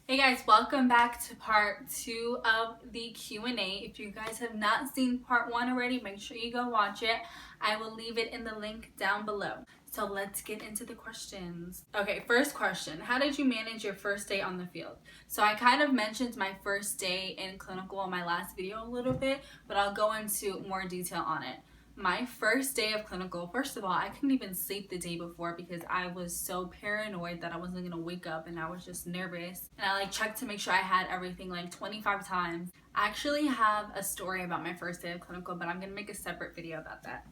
Hey guys, welcome back to part 2 of the Q&A. If you guys have not seen part 1 already, make sure you go watch it. I will leave it in the link down below. So let's get into the questions. Okay, first question. How did you manage your first day on the field? So I kind of mentioned my first day in clinical in my last video a little bit, but I'll go into more detail on it. My first day of clinical, first of all, I couldn't even sleep the day before because I was so paranoid that I wasn't gonna wake up, and I was just nervous. And I checked to make sure I had everything 25 times. I actually have a story about my first day of clinical, but I'm gonna make a separate video about that.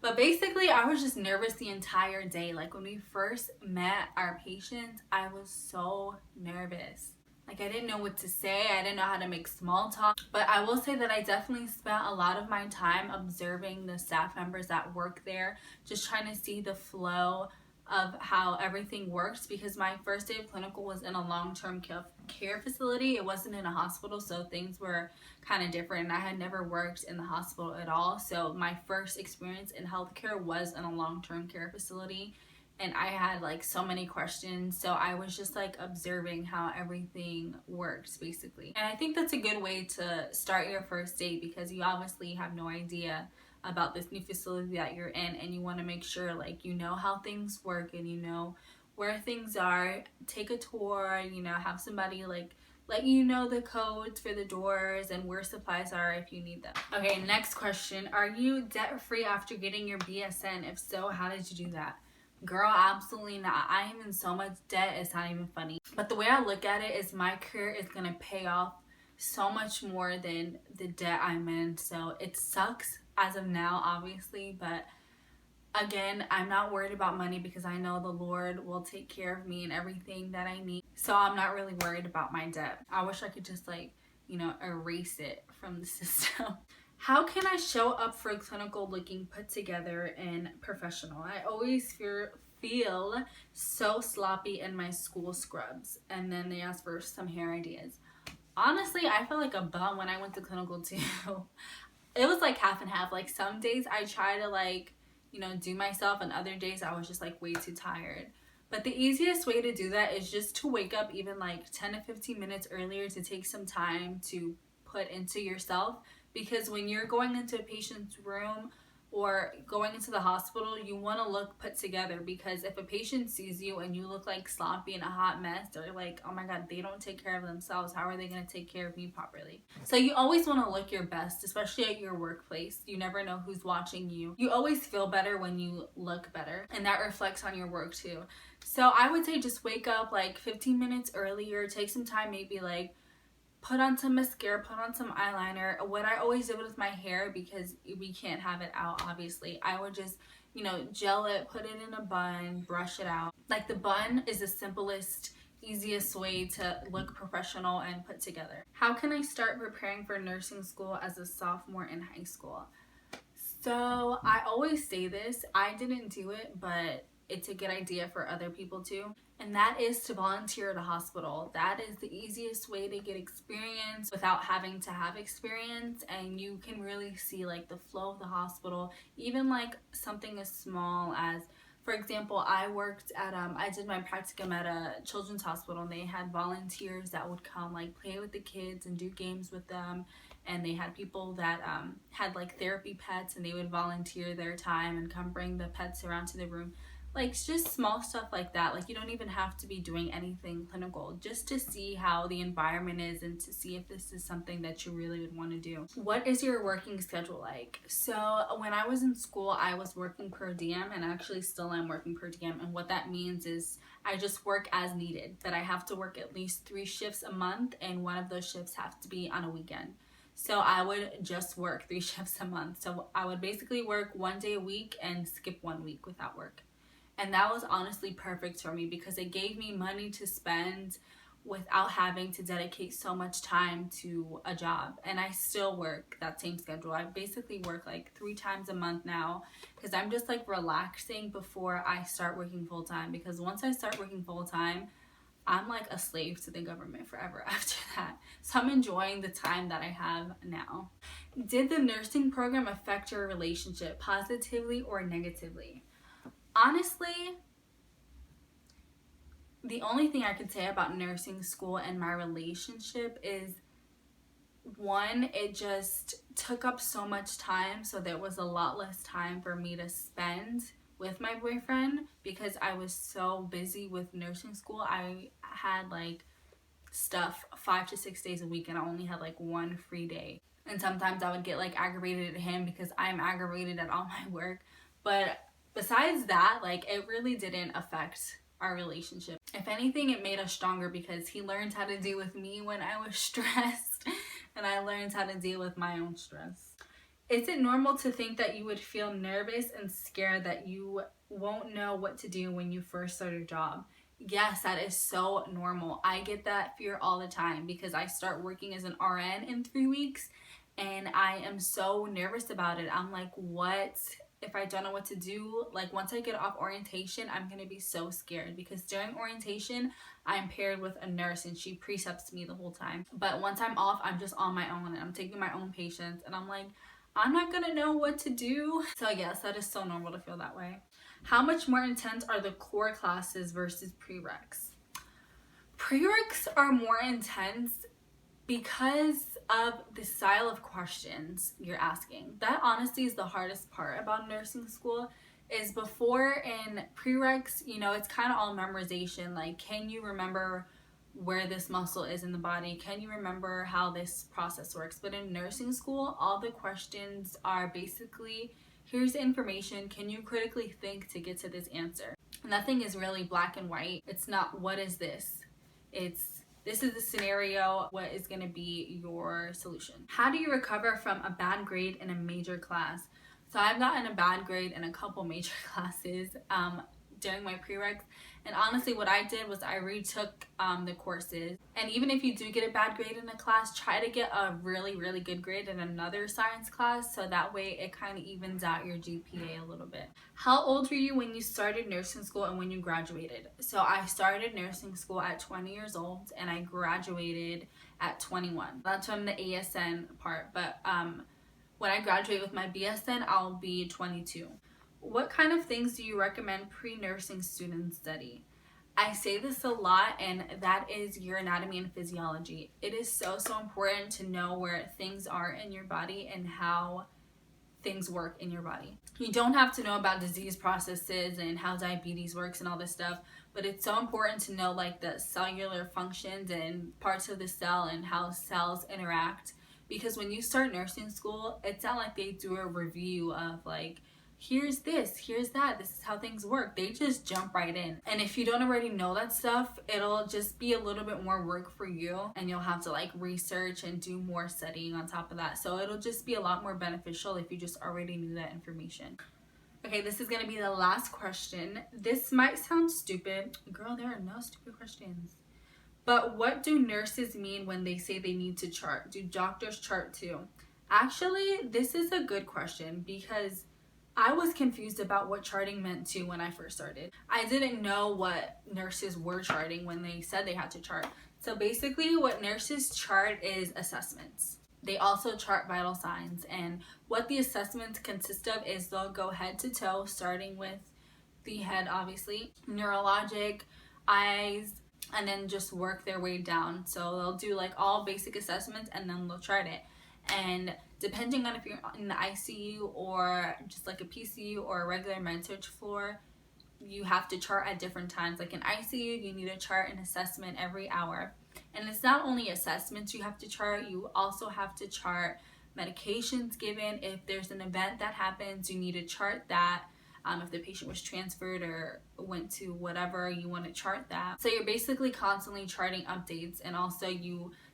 But basically, I was just nervous the entire day. When we first met our patients, I was so nervous. I didn't know what to say. I didn't know how to make small talk. But I will say that I definitely spent a lot of my time observing the staff members that work there, just trying to see the flow of how everything works, because my first day of clinical was in a long-term care facility. It wasn't in a hospital, so things were kind of different, and I had never worked in the hospital at all. So my first experience in healthcare was in a long-term care facility, and I had so many questions. So I was just observing how everything works basically. And I think that's a good way to start your first day, because you obviously have no idea about this new facility that you're in, and you want to make sure you know how things work, and you know where things are. Take a tour, have somebody let you know the codes for the doors and where supplies are if you need them. Okay, next question. Are you debt free after getting your BSN? If so, how did you do that? Girl, absolutely not. I am in so much debt, it's not even funny. But the way I look at it is my career is going to pay off so much more than the debt I'm in. So it sucks as of now, obviously, but again, I'm not worried about money because I know the Lord will take care of me and everything that I need. So I'm not really worried about my debt. I wish I could just erase it from the system. How can I show up for clinical looking put together and professional? I always feel so sloppy in my school scrubs. And then they ask for some hair ideas. Honestly, I felt like a bum when I went to clinical too. It was half and half. Some days I try to do myself, and other days I was just way too tired. But the easiest way to do that is just to wake up even 10 to 15 minutes earlier, to take some time to put into yourself. Because when you're going into a patient's room or going into the hospital, you want to look put together, because if a patient sees you and you look sloppy and a hot mess, they're oh my god, they don't take care of themselves, how are they going to take care of me properly? So you always want to look your best, especially at your workplace. You never know who's watching you. You always feel better when you look better, and that reflects on your work too. So I would say just wake up 15 minutes earlier, take some time, maybe put on some mascara, put on some eyeliner. What I always did with my hair, because we can't have it out obviously, I would just gel it, put it in a bun, brush it out. The bun is the simplest, easiest way to look professional and put together. How can I start preparing for nursing school as a sophomore in high school? So I always say this, I didn't do it, but it's a good idea for other people too. And that is to volunteer at a hospital. That is the easiest way to get experience without having to have experience, and you can really see the flow of the hospital. Even something as small as, for example, I worked at I did my practicum at a children's hospital, and they had volunteers that would come play with the kids and do games with them. And they had people that had therapy pets, and they would volunteer their time and come bring the pets around to the room. Just small stuff like that. You don't even have to be doing anything clinical, just to see how the environment is and to see if this is something that you really would want to do. What is your working schedule like? So when I was in school, I was working per diem, and actually still am working per diem. And what that means is I just work as needed, but I have to work at least 3 shifts a month, and one of those shifts have to be on a weekend. So I would just work 3 shifts a month. So I would basically work 1 day a week and skip 1 week without work. And that was honestly perfect for me, because it gave me money to spend without having to dedicate so much time to a job. And I still work that same schedule. I basically work 3 times a month now, because I'm just relaxing before I start working full time. Because once I start working full time, I'm a slave to the government forever after that. So I'm enjoying the time that I have now. Did the nursing program affect your relationship positively or negatively? Honestly, The only thing I could say about nursing school and my relationship is, one, it just took up so much time, so there was a lot less time for me to spend with my boyfriend because I was so busy with nursing school. I had like stuff 5 to 6 days a week and I only had like one free day. And sometimes I would get like aggravated at him because I'm aggravated at all my work. But besides that, like, it really didn't affect our relationship. If anything, it made us stronger because he learned how to deal with me when I was stressed and I learned how to deal with my own stress. Is it normal to think that you would feel nervous and scared that you won't know what to do when you first start a job? Yes, that is so normal. I get that fear all the time because I start working as an RN in 3 weeks and I am so nervous about it. I'm like, what if I don't know what to do? Like, once I get off orientation, I'm gonna be so scared because during orientation, I'm paired with a nurse and she precepts me the whole time. But once I'm off, I'm just on my own and I'm taking my own patients and I'm like, I'm not gonna know what to do. So yes, that is so normal to feel that way. How much more intense are the core classes versus prereqs? Prereqs are more intense because of the style of questions you're asking. That honestly is the hardest part about nursing school. Is before in prereqs, you know, it's kind of all memorization. Like, can you remember where this muscle is in the body? Can you remember how this process works? But in nursing school, all the questions are basically, here's the information, can you critically think to get to this answer? Nothing is really black and white. It's not, what is this? It's, this is the scenario, what is going to be your solution? How do you recover from a bad grade in a major class? So I've gotten a bad grade in a couple major classes during my prereqs, and honestly what I did was I retook the courses. And even if you do get a bad grade in a class, try to get a really good grade in another science class, so that way it kind of evens out your GPA a little bit. How old were you when you started nursing school and when you graduated? So I started nursing school at 20 years old and I graduated at 21. That's from the ASN part, but when I graduate with my BSN, I'll be 22. What kind of things do you recommend pre-nursing students study? I say this a lot, and that is your anatomy and physiology. It is so important to know where things are in your body and how things work in your body. You don't have to know about disease processes and how diabetes works and all this stuff, but it's so important to know like the cellular functions and parts of the cell and how cells interact. Because when you start nursing school, it's not like they do a review of like, here's this, here's that, this is how things work. They just jump right in. And if you don't already know that stuff, it'll just be a little bit more work for you and you'll have to like research and do more studying on top of that. So it'll just be a lot more beneficial if you just already knew that information. Okay, this is gonna be the last question. This might sound stupid. Girl, there are no stupid questions. But what do nurses mean when they say they need to chart? Do doctors chart too? Actually, this is a good question because I was confused about what charting meant too when I first started. I didn't know what nurses were charting when they said they had to chart. So basically what nurses chart is assessments. They also chart vital signs, and what the assessments consist of is they'll go head to toe, starting with the head obviously, neurologic, eyes, and then just work their way down. So they'll do like all basic assessments and then they'll chart it. And depending on if you're in the ICU or just like a PCU or a regular med-surg floor, you have to chart at different times. Like in ICU, you need to chart an assessment every hour. And it's not only assessments you have to chart, you also have to chart medications given. If there's an event that happens, you need to chart that. If the patient was transferred or went to whatever, you want to chart that. So you're basically constantly charting updates, and also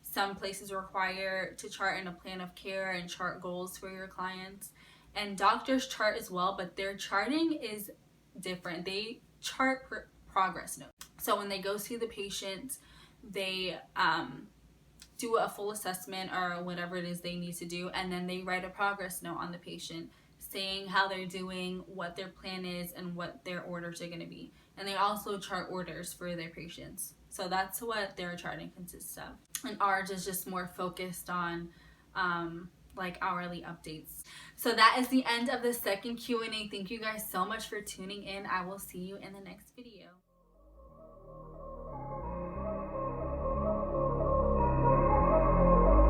some places require to chart in a plan of care and chart goals for your clients. And doctors chart as well, but their charting is different. They chart progress notes. So when they go see the patient, they do a full assessment or whatever it is they need to do, and then they write a progress note on the patient saying how they're doing, what their plan is, and what their orders are going to be. And they also chart orders for their patients. So that's what their charting consists of. And ours is just more focused on like hourly updates. So that is the end of the second Q&A. Thank you guys so much for tuning in. I will see you in the next video.